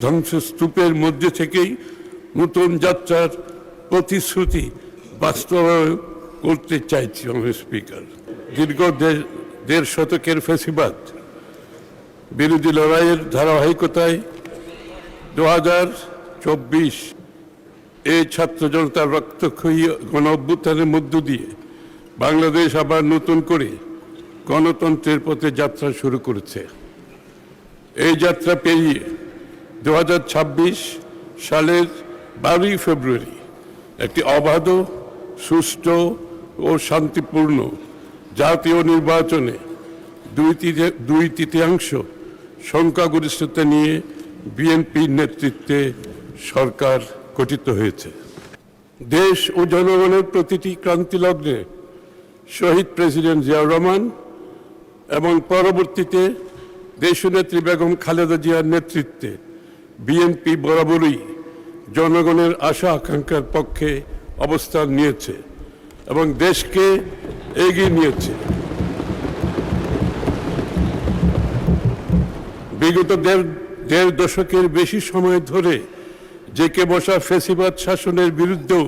ধ্বংসস্তূপের মধ্যে থেকেই নতুন যাত্রার প্রতিশ্রুতি বাস্তবায়ন করতে চাইছি। স্পিকার, দীর্ঘ দেড় শতকের ফ্যাসিবাদ বিরোধী লড়াইয়ের ধারাবাহিকতায় 2024 এই ছাত্র জনতার রক্তক্ষয়ী গণ অভ্যুত্থানের মধ্য দিয়ে বাংলাদেশ আবার নতুন করে গণতন্ত্রের পথে যাত্রা শুরু করেছে। এই যাত্রা পেরিয়ে 2026 সালের 12 ফেব্রুয়ারি একটি অবাধ, সুষ্ঠু ও শান্তিপূর্ণ জাতীয় নির্বাচনে দুই তৃতীয়াংশ সংখ্যাগরিষ্ঠতা নিয়ে বিএনপির নেতৃত্বে সরকার গঠিত হয়েছে। দেশ ও জনগণের প্রতিটি ক্রান্তিলগ্নে শহীদ প্রেসিডেন্ট জিয়াউর রহমান এবং পরবর্তীতে দেশনেত্রী বেগম খালেদা জিয়ার নেতৃত্বে বিএনপি বরাবরই জনগণের আশা আকাঙ্ক্ষার পক্ষে অবস্থান নিয়েছে এবং দেশকে এগিয়ে নিয়েছে। বিগত দেড় দশকের বেশি সময় ধরে জেঁকে বসা ফ্যাসিবাদ শাসনের বিরুদ্ধেও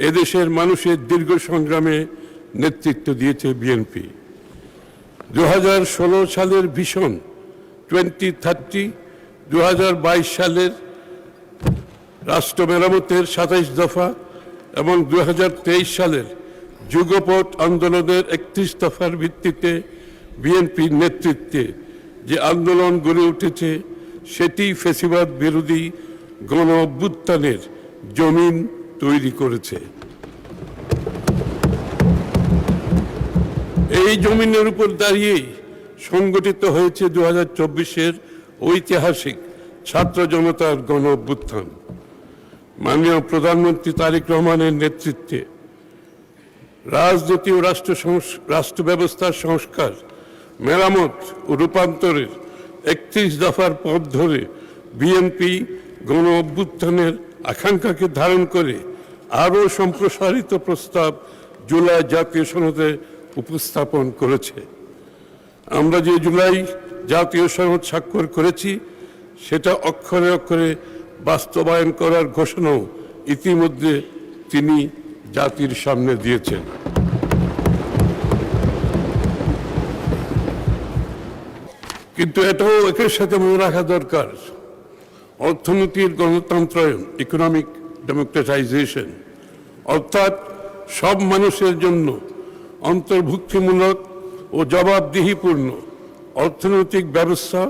এদেশের মানুষের দীর্ঘ সংগ্রামে নেতৃত্ব দিয়েছে বিএনপি। 2016 সালের ভিশন 2030, 2022 সালের রাষ্ট্র মেরামতের 27 দফা এবং 2023 সালের যুগপৎ আন্দোলনের 31 দফার ভিত্তিতে বিএনপির নেতৃত্বে যে আন্দোলন গড়ে উঠেছে সেটি ফ্যাসিবাদ বিরোধী গণ অভ্যুত্থানের জমিন তৈরি করেছে। এই জমিনের উপর দাঁড়িয়েই সংগঠিত হয়েছে 2024-এর ঐতিহাসিক ছাত্র জনতার গণ অভ্যুত্থান। মাননীয় প্রধানমন্ত্রী তারেক রহমানের নেতৃত্বে রাজনীতি ও রাষ্ট্র ব্যবস্থার সংস্কার, মেরামত ও রূপান্তরের 31 দফার পথ ধরে বিএনপি গণ অভ্যুত্থানের আকাঙ্ক্ষাকে ধারণ করে আরও সম্প্রসারিত প্রস্তাব জুলাই জাতীয় সনদে উপস্থাপন করেছে। আমরা যে জুলাই জাতীয় সনদ স্বাক্ষর করেছি সেটা অক্ষরে অক্ষরে বাস্তবায়ন করার ঘোষণাও ইতিমধ্যে তিনি জাতির সামনে দিয়েছেন। কিন্তু এটাও একের সাথে মনে রাখা দরকার, অর্থনীতির গণতন্ত্রায়ন, ইকোনমিক ডেমোক্রেটাইজেশন, অর্থাৎ সব মানুষের জন্য অন্তর্ভুক্তিমূলক ও জবাবদিহিপূর্ণ অর্থনৈতিক ব্যবস্থা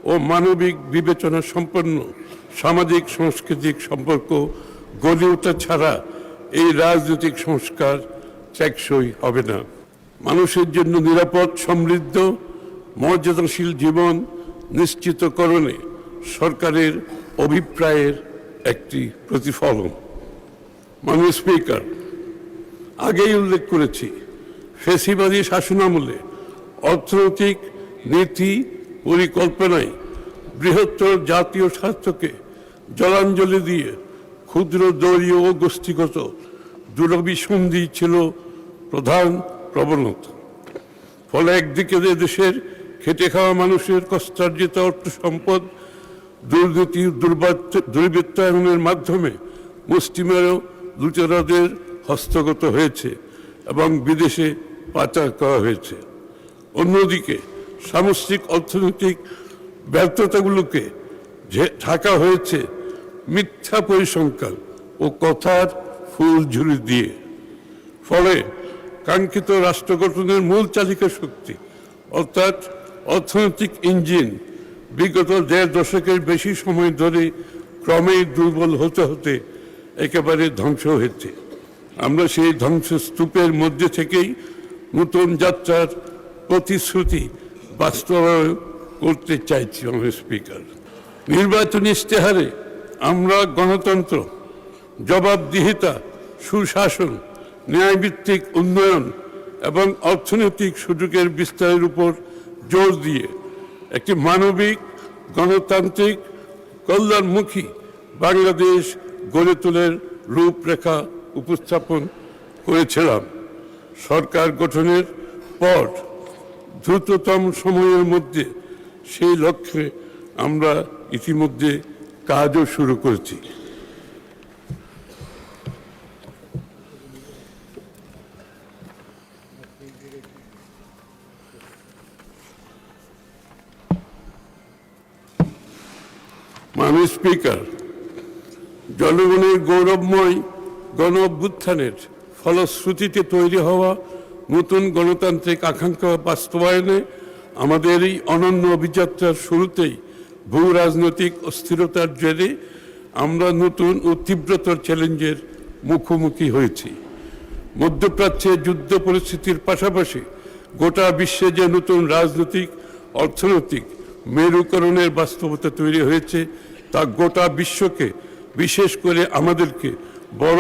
ও মানবিক বিবেচনা সম্পন্ন সামাজিক সাংস্কৃতিক সম্পর্ক গড়ে ওঠা ছাড়া এই রাজনৈতিক সংস্কার টেকসই হবে না। মানুষের জন্য নিরাপদ, সমৃদ্ধ, মর্যাদাশীল জীবন নিশ্চিতকরণে সরকারের অভিপ্রায়ের একটি প্রতিফলন। মাননীয় স্পিকার, আগেই উল্লেখ করেছি, ফ্যাসিবাদী শাসনামলে অর্থনৈতিক নীতি পরিকল্পনায় বৃহত্তর জাতীয় স্বার্থকে জলাঞ্জলি দিয়ে ক্ষুদ্র দলীয় ও গোষ্ঠীগত দুরভিসন্ধি ছিল প্রধান প্রবণতা। ফলে একদিকে দেশের খেটে খাওয়া মানুষের কষ্টার্জিত অর্থ সম্পদ দুর্নীতি দুর্বৃত্তায়নের মাধ্যমে মুষ্টিমেয় লুটেরাদের হস্তগত হয়েছে এবং বিদেশে পাচার করা হয়েছে। অন্যদিকে সামষ্টিক অর্থনৈতিক ব্যর্থতাগুলোকে ঢাকা হয়েছে মিথ্যা পরিসংখ্যান ও কথার ফুলঝুরি দিয়ে। ফলে কাঙ্ক্ষিত রাষ্ট্র গঠনের মূল চালিকা শক্তি অর্থাৎ অর্থনৈতিক ইঞ্জিন বিগত দেড় দশকের বেশি সময় ধরে ক্রমেই দুর্বল হতে হতে একেবারে ধ্বংস হয়েছে। আমরা সেই ধ্বংসস্তূপের মধ্যে থেকেই নতুন যাত্রার প্রতিশ্রুতি বাস্তবায়ন করতে চাইছি। স্পিকার, নির্বাচনী ইশতেহারে আমরা গণতন্ত্র, জবাবদিহিতা, সুশাসন, ন্যায়ভিত্তিক উন্নয়ন এবং অর্থনৈতিক সুযোগের বিস্তারের উপর জোর দিয়ে একটি মানবিক, গণতান্ত্রিক, কল্যাণমুখী বাংলাদেশ গড়ে তোলার রূপরেখা উপস্থাপন করেছিলাম। সরকার গঠনের পর দ্রুততম সময়ের মধ্যে সেই লক্ষ্যে আমরা ইতিমধ্যে কাজও শুরু করেছি। মাননীয় স্পিকার, জনগণের গৌরবময় গণ অভ্যুত্থানের ফলশ্রুতিতে তৈরি হওয়া নতুন গণতান্ত্রিক আকাঙ্ক্ষা বাস্তবায়নে আমাদের এই অনন্য অভিযাত্রার শুরুতেই ভূ রাজনৈতিক অস্থিরতার জেরে আমরা নতুন ও তীব্রতর চ্যালেঞ্জের মুখোমুখি হয়েছি। মধ্যপ্রাচ্যে যুদ্ধ পরিস্থিতির পাশাপাশি গোটা বিশ্বে যে নতুন রাজনৈতিক অর্থনৈতিক মেরুকরণের বাস্তবতা তৈরি হয়েছে তা গোটা বিশ্বকে, বিশেষ করে আমাদেরকে বড়